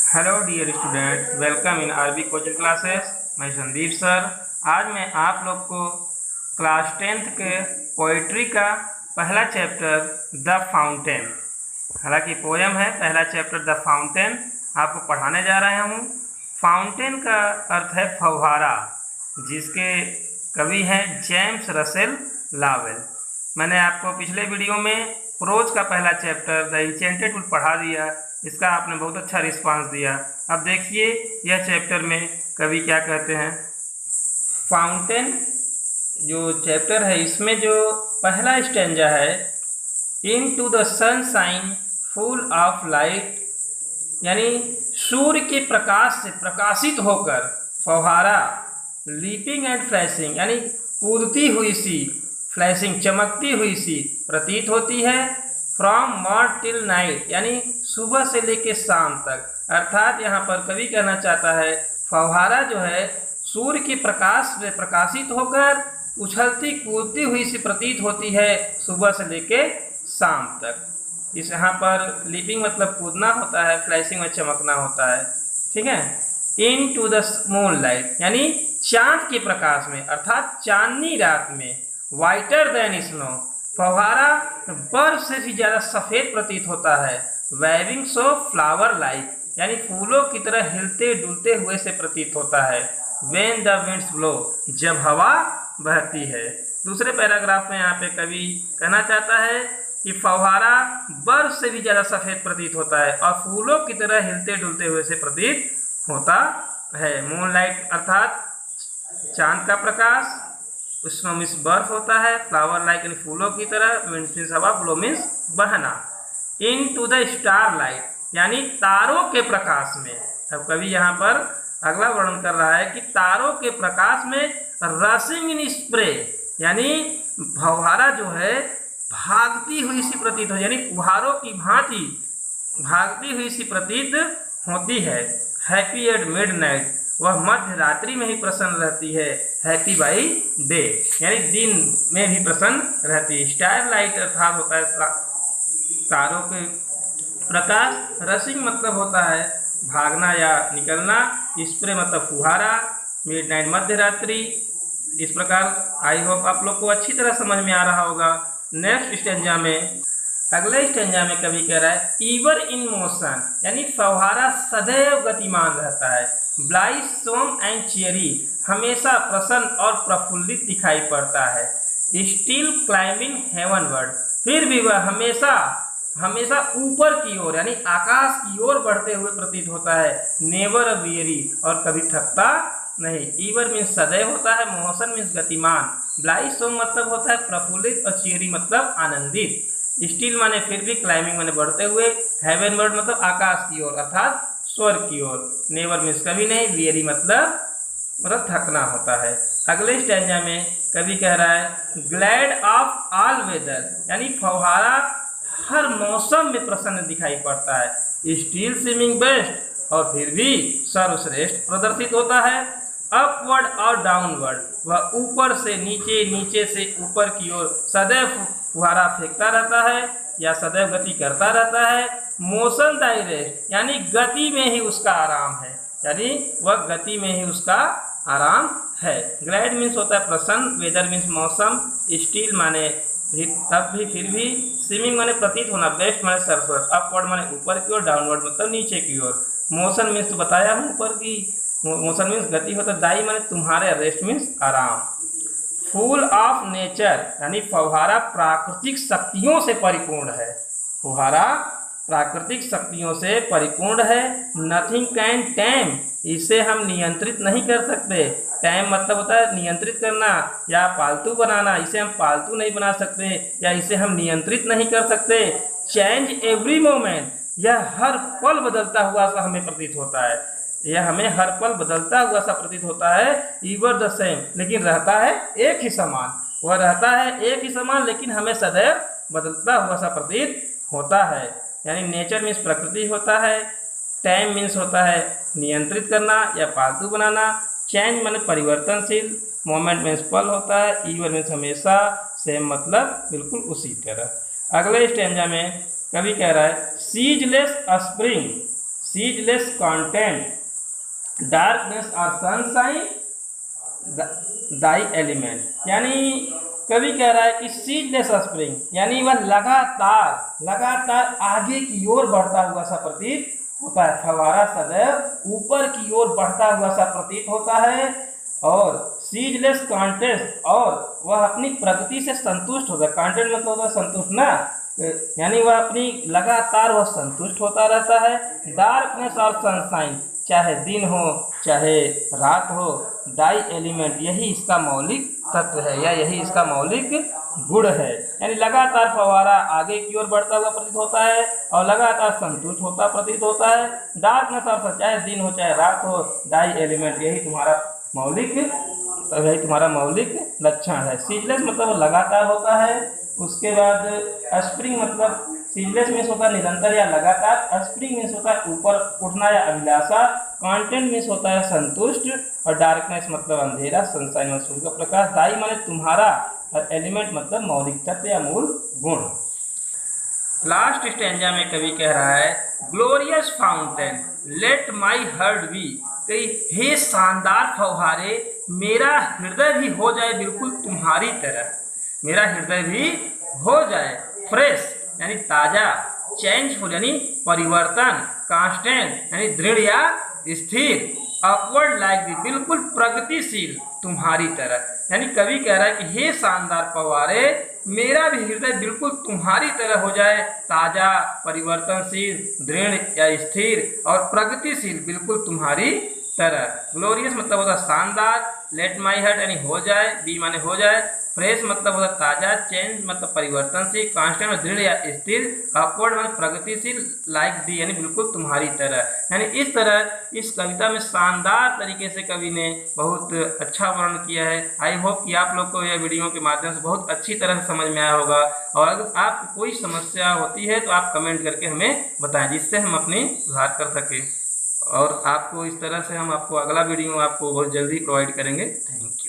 Hello dear student, welcome in RB coaching classes. मैं Sandeep sir. आज मैं आप लोग को क्लास 10th के पोइट्री का पहला चैप्टर द फाउंटेन, हालांकि पोएम है, पहला चैप्टर द फाउंटेन आपको पढ़ाने जा रहा हूँ। फाउंटेन का अर्थ है फव्वारा, जिसके कवि हैं जेम्स रसेल लावेल। मैंने आपको पिछले वीडियो में प्रोज का पहला चैप्टर द इंचेंटेड वुड पढ़ा दिया, इसका आपने बहुत अच्छा रिस्पांस दिया। अब देखिए यह चैप्टर में कवि क्या कहते हैं। फाउंटेन जो चैप्टर है, इसमें जो पहला स्टैंजा है, into the sunshine full of light, यानी सूर्य के प्रकाश से प्रकाशित होकर फव्वारा, लीपिंग एंड फ्लैशिंग, यानी कूदती हुई सी, फ्लैशिंग चमकती हुई सी प्रतीत होती है। फ्रॉम मॉर्निंग टिल नाइट, यानी सुबह से लेकर शाम तक। अर्थात यहाँ पर कवि कहना चाहता है फव्वारा जो है सूर्य के प्रकाश से प्रकाशित होकर उछलती कूदती हुई सी प्रतीत होती है सुबह से लेकर शाम तक। इस यहाँ पर लीपिंग मतलब कूदना होता है, फ्लैशिंग में चमकना होता है, ठीक है। Into the moon light, यानी चांद के प्रकाश में, अर्थात चांदनी रात में। वाइटर देन स्नो, फव्वारा बर्फ से भी ज्यादा सफेद प्रतीत होता है। वेविंग सो फ्लावर लाइक, यानी फूलों की तरह हिलते डुलते हुए से प्रतीत होता है। व्हेन द विंड्स ब्लो, जब हवा बहती है। दूसरे पैराग्राफ में यहाँ पे कवि कहना चाहता है कि फव्वारा बर्फ से भी ज्यादा सफेद प्रतीत होता है और फूलों की तरह हिलते डुलते हुए से प्रतीत होता है। मूनलाइट अर्थात चांद का प्रकाश, स्नो मीन्स बर्फ होता है, फ्लावर लाइक यानी फूलों की तरह, विंड्स मीन्स हवा, ब्लो मीन्स बहना। इन टू द स्टार लाइट, यानी तारों के प्रकाश में। अब कवि यहाँ पर अगला वर्णन कर रहा है कि तारों के प्रकाश में रशिंग इन स्प्रे, यानी फव्वारा जो है भागती हुई सी प्रतीत हो, यानी फुहारों की भांति भागती हुई सी प्रतीत होती है। हैप्पी एट मिडनाइट, वह मध्य रात्रि में ही प्रसन्न रहती है। हैप्पी बाई डे, यानी दिन में भी प्रसन्न रहती है। स्टार लाइट अर्थात होता है तारों के प्रकाश। रशिंग मतलब होता है भागना या निकलना। स्प्रे मतलब फुहारा। मिडनाइट मध्य रात्रि। इस प्रकार आई होप आप लोग को अच्छी तरह समझ में आ रहा होगा। नेक्स्ट स्टेंजा में, अगले स्टेंजा में कवि कह रहा है ईवर इन मोशन, यानी फव्वारा सदैव गतिमान रहता है। ब्लाइट सोम एंड चेरी, हमेशा प्रसन्न और प्रफुल्लित दिखाई पड़ता है। स्टिल क्लाइंबिंग हेवनवर्ड, फिर भी वह हमेशा हमेशा ऊपर की ओर, यानी आकाश की ओर बढ़ते हुए प्रतीत होता है। नेवर वियरी, और कभी थकता नहीं। ईवर मीन्स सदैव होता है, मोशन मीन्स गतिमान, ब्लाइट सोम मतलब होता है प्रफुल्लित, और चेरी मतलब आनंदित। स्टिल माने फिर भी, क्लाइंबिंग माने बढ़ते हुए, हेवनवर्ड मतलब आकाश की ओर अर्थात स्वर्ग की ओर। नेवर मीन्स कभी नहीं, वियरी मतलब थकना होता है। अगले स्टैंजा में कवि कह रहा है ग्लैड ऑफ ऑल वेदर, यानी फव्वारा हर मौसम में प्रसन्न दिखाई पड़ता है। स्टिल स्विमिंग बेस्ट, और फिर भी सर्वश्रेष्ठ प्रदर्शित होता है। अपवर्ड और डाउनवर्ड, वह ऊपर से नीचे, नीचे से ऊपर की ओर सदैव फुहारा फेंकता रहता है या सदैव गति करता रहता है। मोशन डायरेक्ट, यानी गति में ही उसका आराम है, यानी वह गति में ही उसका आराम है। ग्लैड मीन्स होता है प्रसन्न, वेदर मीन्स मौसम, स्टिल माने तब भी फिर भी, स्विमिंग माने प्रतीत होना, बेस्ट माने सर्वश्रेष्ठ, अपवर्ड माने ऊपर की ओर, डाउनवर्ड मतलब नीचे की ओर। मोशन मीन्स बताया हूँ ऊपर की, मोशन मीन्स गति होता है। दाई माने तुम्हारे, रेस्ट मीन्स आराम। फुल ऑफ नेचर, यानी फव्वारा प्राकृतिक शक्तियों से परिपूर्ण है। फव्वारा प्राकृतिक शक्तियों से परिपूर्ण है। नथिंग कैन टैम, इसे हम नियंत्रित नहीं कर सकते। टैम मतलब होता है नियंत्रित करना या पालतू बनाना, इसे हम पालतू नहीं बना सकते या इसे हम नियंत्रित नहीं कर सकते। चेंज एवरी मोमेंट, यह हर पल बदलता हुआ सा हमें प्रतीत होता है। यह हमें हर पल बदलता हुआ सा प्रतीत होता है। ईवर द सेम, लेकिन रहता है एक ही समान। वह रहता है एक ही समान, लेकिन हमें सदैव बदलता हुआ सा प्रतीत होता है। यानी नेचर मीन्स प्रकृति होता है। टाइम मीन्स होता है नियंत्रित करना या पालतू बनाना। चेंज माने परिवर्तनशील। मोमेंट मीन्स पल होता है। ईवर मीन्स हमेशा। सेम मतलब बिल्कुल उसी तरह। अगले स्टेंजा में कवि कह रहा है ceaseless spring, ceaseless content, darkness और सनशाइन, दाई एलिमेंट। यानी कवि कह रहा है कि सीजलेस स्प्रिंग यानी वह लगातार आगे की ओर बढ़ता हुआ सा प्रतीत होता है। फव्वारा सदैव ऊपर की ओर बढ़ता हुआ सा प्रतीत होता है। और सीजलेस कॉन्टेस्ट, और वह अपनी प्रगति से संतुष्ट होता है। कॉन्टेंट मतलब होता है संतुष्ट ना, यानी वह अपनी लगातार वह संतुष्ट होता रहता है। डार्कनेस और सनशाइन, चाहे दिन हो चाहे रात हो, डाई एलिमेंट यही इसका मौलिक तत्व है या यही इसका मौलिक गुण है। यानी लगातार फव्वारा आगे की ओर बढ़ता हुआ प्रतीत होता है और लगातार संतुष्ट होता प्रतीत होता है। डार्कनेस और चाहे दिन हो चाहे रात हो, डाई एलिमेंट यही तुम्हारा मौलिक लक्षण है। सीजलेस मतलब लगातार होता है। उसके बाद स्प्रिंग मतलब सीजलेस मीन्स होता है निरंतर या लगातार, स्प्रिंग मीन्स होता है ऊपर उठना या अभिलाषा, कंटेंट मीन्स होता है संतुष्ट, और डार्कनेस मतलब अंधेरा, सनशाइन मतलब सूर्य का प्रकाश, दाई माने तुम्हारा, और एलिमेंट मतलब मौलिक तत्व या मूल गुण। लास्ट स्टैंजा में कवि कह रहा है glorious fountain let my heart be, हे शानदार फव्वारे मेरा हृदय भी हो जाए बिल्कुल तुम्हारी तरह, मेरा हृदय भी हो जाए। फ्रेश यानी ताजा, चेंजफुल यानी परिवर्तन, कांस्टेंट यानी दृढ़ या स्थिर, अपवर्ड लाइक दी बिल्कुल प्रगतिशील तुम्हारी तरह। यानी कवि कह रहा है कि हे शानदार फव्वारे मेरा भी हृदय बिल्कुल तुम्हारी तरह हो जाए, ताजा, परिवर्तनशील, दृढ़ या स्थिर और प्रगतिशील बिल्कुल तुम्हारी तरह। ग्लोरियस मतलब होता शानदार, लेट माई हार्ट यानी हो जाए, बी माने हो जाए, फ्रेश मतलब होता ताजा, चेंज मतलब परिवर्तनशील, कांस्टेंट और दृढ़ या स्थिर, अपवर्ड मतलब प्रगतिशील, लाइक दी यानी बिल्कुल तुम्हारी तरह। यानी इस तरह इस कविता में शानदार तरीके से कवि ने बहुत अच्छा वर्णन किया है। आई होप कि आप लोग को यह वीडियो के माध्यम से बहुत अच्छी तरह से समझ में आया होगा। और अगर आपको कोई समस्या होती है तो आप कमेंट करके हमें बताएं, जिससे हम अपनी सुधार कर सकें। और आपको इस तरह से हम आपको अगला वीडियो आपको बहुत जल्दी प्रोवाइड करेंगे। Thank you.